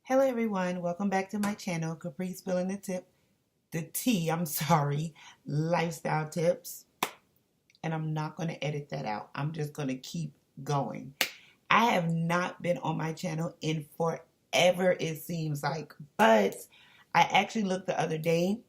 Hello everyone, welcome back to my channel, Capri spilling lifestyle tips. And I'm not going to edit that out. I'm just going to keep going. I have not been on my channel in forever, it seems like. But I actually looked the other day,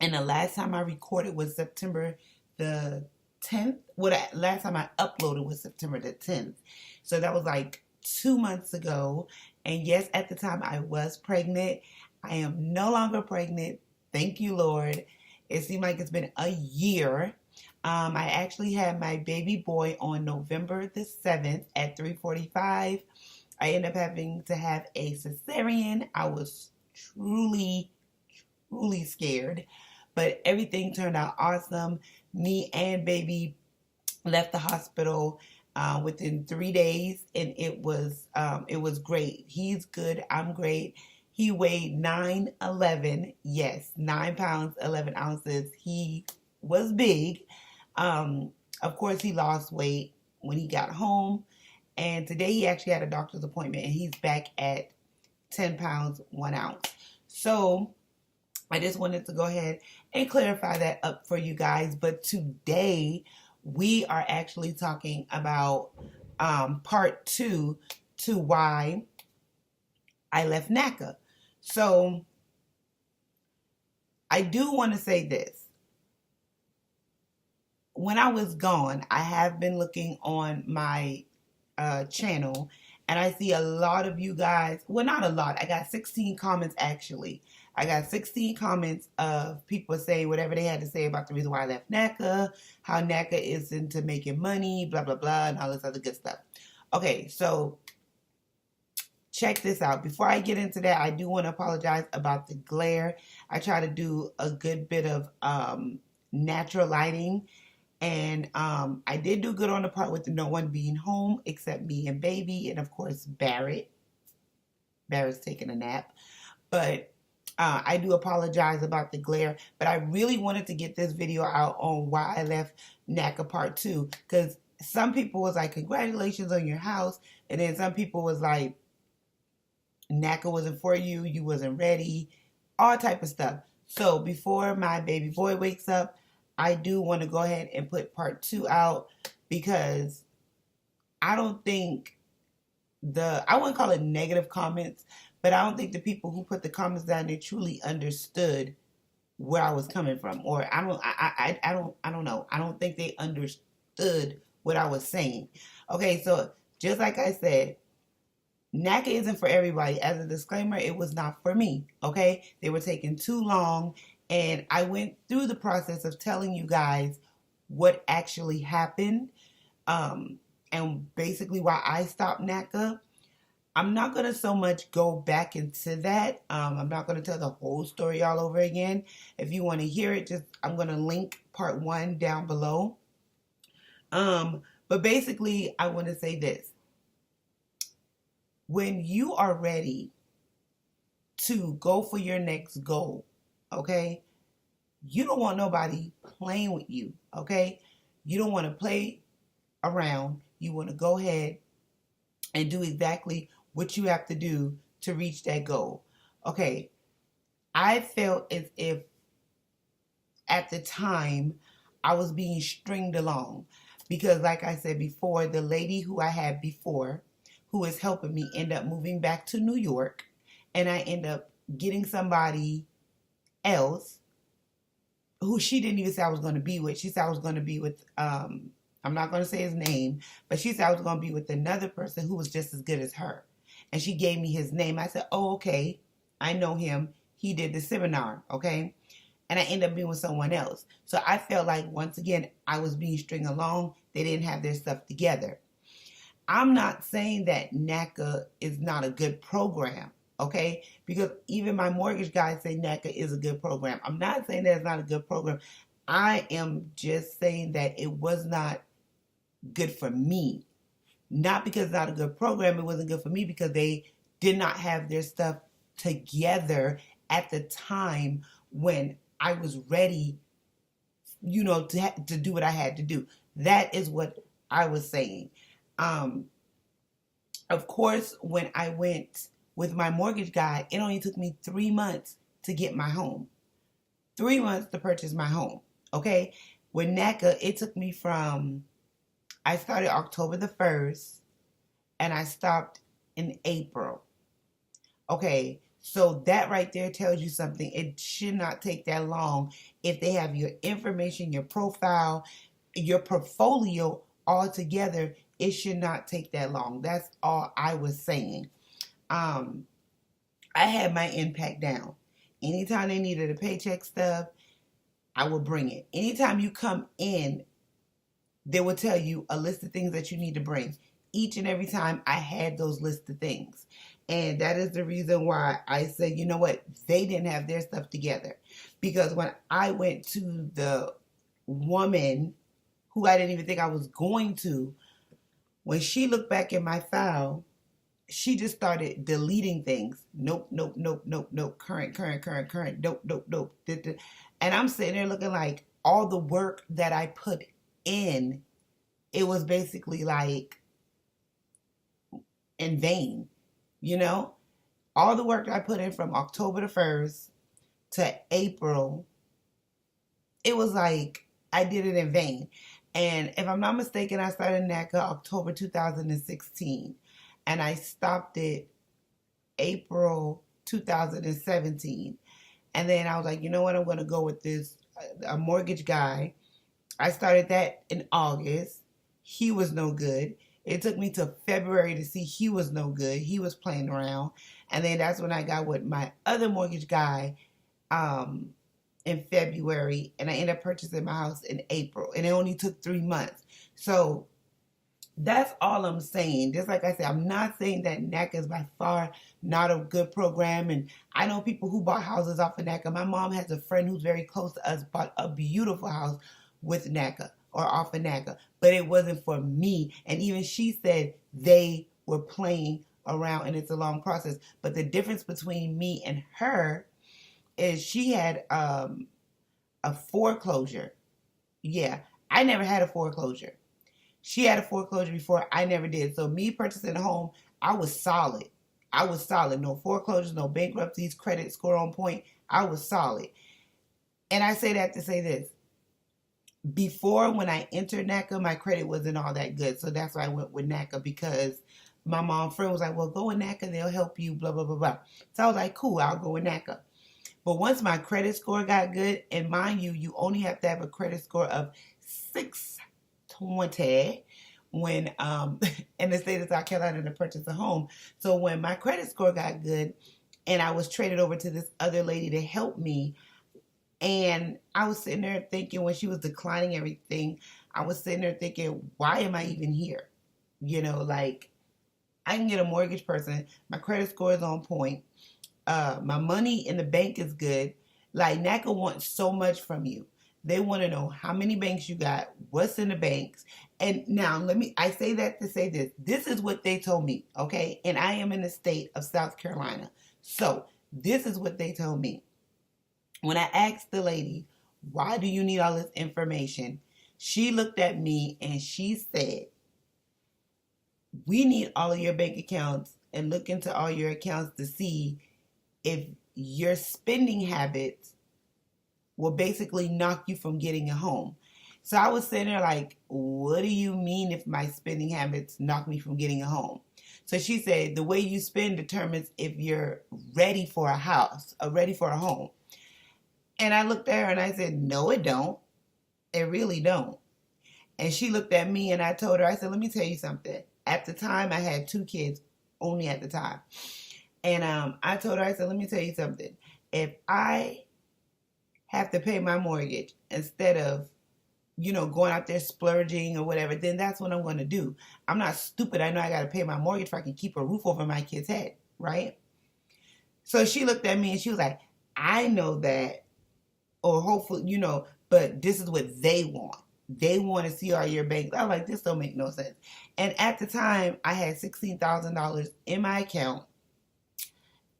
and the last time I recorded was September the 10th. Last time I uploaded was September the 10th. So that was like 2 months ago. And yes, at the time I was pregnant. I am no longer pregnant. Thank you, Lord. It seemed like it's been a year. I actually had my baby boy on November the 7th at 3:45. I ended up having to have a cesarean. I was truly scared, but everything turned out awesome. Me and baby left the hospital within 3 days, and it was great. He's good. I'm great. He weighed 9'11". Yes, 9 pounds 11 ounces. He was big. Of course, he lost weight when he got home, and today he actually had a doctor's appointment, and he's back at 10 pounds 1 ounce. So I just wanted to go ahead and clarify that up for you guys. But today we are actually talking about part 2 to why I left Naca. So I do want to say this. When I was gone, I have been looking on my channel, and I see a lot of you guys, well, not a lot, I got 16 comments actually. I got 16 comments of people saying whatever they had to say about the reason why I left Naca, how Naca is into making money, blah, blah, blah, and all this other good stuff. Okay, so check this out. Before I get into that, I do want to apologize about the glare. I try to do a good bit of natural lighting, and I did do good on the part with no one being home except me and baby, and of course Barrett. Barrett's taking a nap. But I do apologize about the glare, but I really wanted to get this video out on why I left Naca Part 2, because some people was like, congratulations on your house, and then some people was like, Naca wasn't for you, you wasn't ready, all type of stuff. So before my baby boy wakes up, I do want to go ahead and put Part 2 out, because I don't think I wouldn't call it negative comments, but I don't think the people who put the comments down there truly understood where I was coming from, or I don't know. I don't think they understood what I was saying. Okay, so just like I said, Naca isn't for everybody. As a disclaimer, it was not for me. Okay, they were taking too long, and I went through the process of telling you guys what actually happened, and basically why I stopped Naca. I'm not going to so much go back into that. I'm not going to tell the whole story all over again. If you want to hear it, I'm going to link part 1 down below. But basically, I want to say this. When you are ready to go for your next goal, okay, you don't want nobody playing with you, okay? You don't want to play around. You want to go ahead and do exactly what you have to do to reach that goal. Okay, I felt as if at the time I was being stringed along, because like I said before, the lady who I had before, who was helping me, end up moving back to New York, and I end up getting somebody else who she didn't even say I was going to be with. She said I was going to be with, I'm not going to say his name, but she said I was going to be with another person who was just as good as her. And she gave me his name. I said, oh, okay, I know him. He did the seminar, okay? And I ended up being with someone else. So I felt like, once again, I was being stringed along. They didn't have their stuff together. I'm not saying that Naca is not a good program, okay? Because even my mortgage guys say Naca is a good program. I'm not saying that it's not a good program. I am just saying that it was not good for me. Not because it's not a good program, it wasn't good for me because they did not have their stuff together at the time when I was ready, to do what I had to do. That is what I was saying. Of course, when I went with my mortgage guy, it only took me 3 months to get my home. 3 months to purchase my home. Okay? With Naca, it took me from, I started October the 1st and I stopped in April. Okay, so that right there tells you something. It should not take that long if they have your information, your profile, your portfolio all together. It should not take that long. That's all I was saying. I had my impact down. Anytime they needed a paycheck stub, I would bring it. Anytime you come in, they will tell you a list of things that you need to bring. Each and every time I had those lists of things. And that is the reason why I said, you know what, they didn't have their stuff together. Because when I went to the woman who I didn't even think I was going to, when she looked back in my file, she just started deleting things. Nope, nope, nope, nope, nope. Current, nope, nope, nope. And I'm sitting there looking like all the work that I put in, it was basically like in vain. You know, all the work I put in from October the 1st to April, it was like I did it in vain. And if I'm not mistaken, I started NACA October 2016 and I stopped it April 2017. And then I was like, you know what, I'm going to go with this, a mortgage guy. I started that in August. He was no good. It took me to February to see he was no good. He was playing around. And then that's when I got with my other mortgage guy in February. And I ended up purchasing my house in April. And it only took 3 months. So that's all I'm saying. Just like I said, I'm not saying that NACA is by far not a good program. And I know people who bought houses off of NACA. My mom has a friend who's very close to us, bought a beautiful house with NACA. Or off of NACA, but it wasn't for me. And even she said they were playing around and it's a long process. But the difference between me and her is she had a foreclosure. Yeah, I never had a foreclosure. She had a foreclosure before, I never did. So me purchasing a home, I was solid. I was solid. No foreclosures, no bankruptcies, credit score on point. I was solid. And I say that to say this. Before, when I entered NACA, my credit wasn't all that good. So that's why I went with NACA, because my mom friend was like, well, go with NACA, they'll help you, blah, blah, blah, blah. So I was like, cool, I'll go with NACA. But once my credit score got good, and mind you, you only have to have a credit score of 620 when in the state of South Carolina to purchase a home. So when my credit score got good and I was traded over to this other lady to help me, and I was sitting there thinking, when she was declining everything, I was sitting there thinking, why am I even here? You know, like, I can get a mortgage person. My credit score is on point. My money in the bank is good. Like, NACA wants so much from you. They want to know how many banks you got, what's in the banks. And now, I say that to say this. This is what they told me, okay? And I am in the state of South Carolina. So, this is what they told me. When I asked the lady, why do you need all this information? She looked at me and she said, we need all of your bank accounts and look into all your accounts to see if your spending habits will basically knock you from getting a home. So I was sitting there like, what do you mean if my spending habits knock me from getting a home? So she said, the way you spend determines if you're ready for a house or ready for a home. And I looked at her and I said, no, it don't. It really don't. And she looked at me and I told her, I said, let me tell you something. At the time, I had 2 kids, only at the time. And I told her, I said, let me tell you something. If I have to pay my mortgage instead of, you know, going out there splurging or whatever, then that's what I'm going to do. I'm not stupid. I know I got to pay my mortgage if I can keep a roof over my kid's head, right? So she looked at me and she was like, I know that. Or hopefully, you know, but this is what they want. They want to see all your banks. I was like, this don't make no sense. And at the time, I had $16,000 in my account.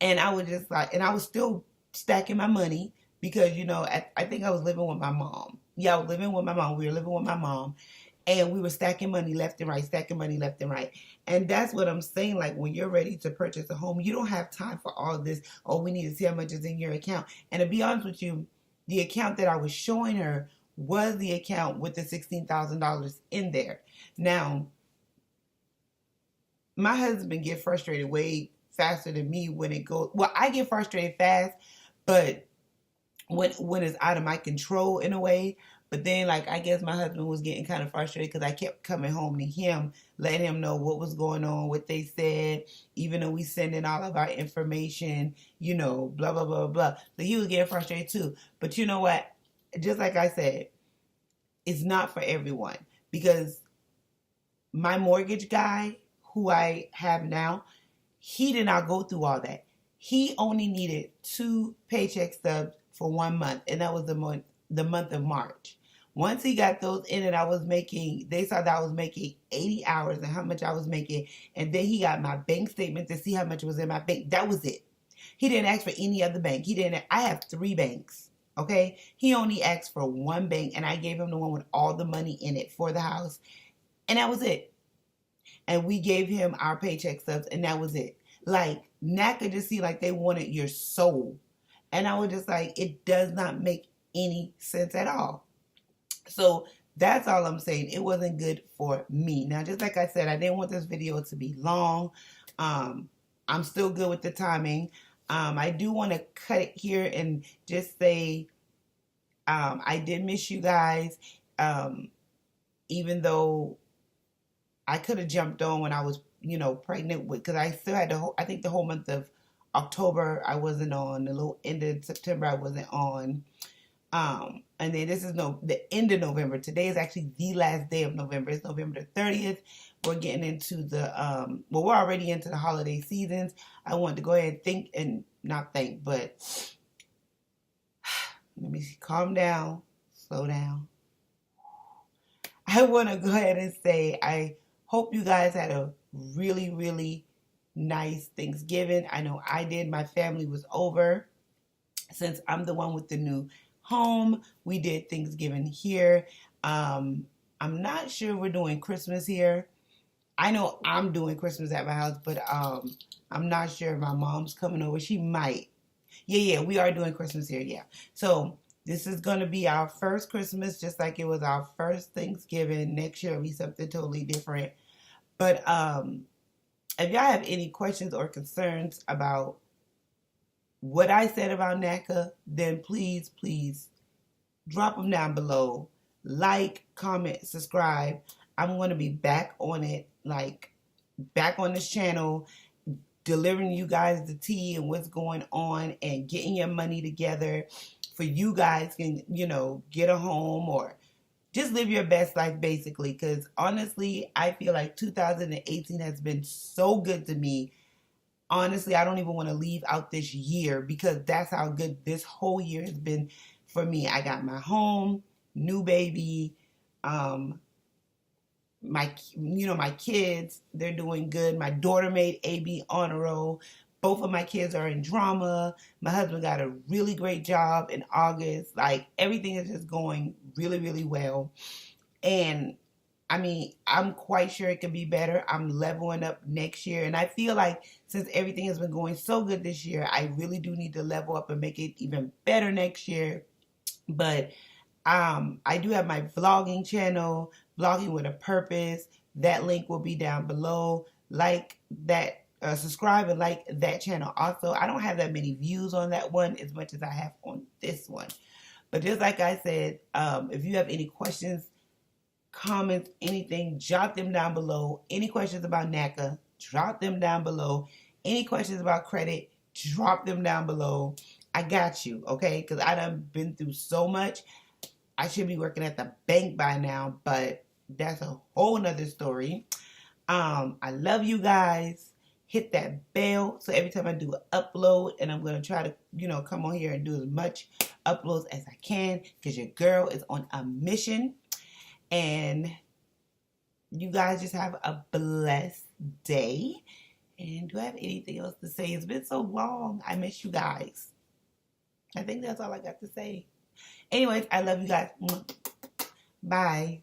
And I was just like, and I was still stacking my money because, you know, I think I was living with my mom. Yeah, I was living with my mom. We were living with my mom. And we were stacking money left and right, stacking money left and right. And that's what I'm saying. Like, when you're ready to purchase a home, you don't have time for all this. Oh, we need to see how much is in your account. And to be honest with you, the account that I was showing her was the account with the $16,000 in there. Now, my husband gets frustrated way faster than me when it goes. Well, I get frustrated fast, but when it's out of my control in a way. But then, like, I guess my husband was getting kind of frustrated because I kept coming home to him, letting him know what was going on, what they said, even though we send in all of our information, you know, blah, blah, blah, blah. So he was getting frustrated too. But you know what? Just like I said, it's not for everyone, because my mortgage guy, who I have now, he did not go through all that. He only needed 2 paycheck stubs for 1 month, and that was the month of March. Once he got those in, and they saw that I was making 80 hours and how much I was making, and then he got my bank statement to see how much was in my bank. That was it. He didn't ask for any other bank. I have 3 banks, okay? He only asked for 1 bank, and I gave him the one with all the money in it for the house, and that was it. And we gave him our paycheck stubs, and that was it. Like, Naca just seemed like they wanted your soul. And I was just like, it does not make any sense at all. So that's all I'm saying. It wasn't good for me. Now, just like I said, I didn't want this video to be long. I'm still good with the timing. I do want to cut it here and just say I did miss you guys. Even though I could have jumped on when I was, pregnant with, because I still had I think the whole month of October I wasn't on. The little end of September I wasn't on. And then this is the end of November. Today is actually the last day of November. It's November the 30th. We're getting into we're already into the holiday seasons. I want to go ahead and but let me calm down, slow down. I want to go ahead and say I hope you guys had a really, really nice Thanksgiving. I know I did. My family was over. Since I'm the one with the new home, we did Thanksgiving here. I'm not sure we're doing Christmas here. I know I'm doing Christmas at my house, but I'm not sure if my mom's coming over. She might. Yeah, we are doing Christmas here, yeah. So this is going to be our first Christmas, just like it was our first Thanksgiving. Next year will be something totally different. But if y'all have any questions or concerns about what I said about NACA, then please drop them down below. Like, comment, subscribe. I'm going to be back on it, back on this channel, delivering you guys the tea and what's going on and getting your money together for you guys can, get a home or just live your best life, basically. Because honestly, I feel like 2018 has been so good to me. Honestly, I don't even want to leave out this year because that's how good this whole year has been for me. I got my home, new baby, my kids, they're doing good. My daughter made AB honor roll. Both of my kids are in drama. My husband got a really great job in August. Everything is just going really, really well. And I'm quite sure it could be better. I'm leveling up next year. And I feel like since everything has been going so good this year, I really do need to level up and make it even better next year. But I do have my vlogging channel, Vlogging with a Purpose. That link will be down below. Subscribe and like that channel also. I don't have that many views on that one as much as I have on this one. But just like I said, if you have any questions, comments, anything, jot them down below. Any questions about NACA, drop them down below. Any questions about credit, drop them down below. I got you, okay? Because I done been through so much. I should be working at the bank by now, but that's a whole nother story. I love you guys. Hit that bell so every time I do an upload, and I'm going to try to, come on here and do as much uploads as I can because your girl is on a mission. And you guys just have a blessed day. And do I have anything else to say? It's been so long. I miss you guys. I think that's all I got to say. Anyways, I love you guys. Bye.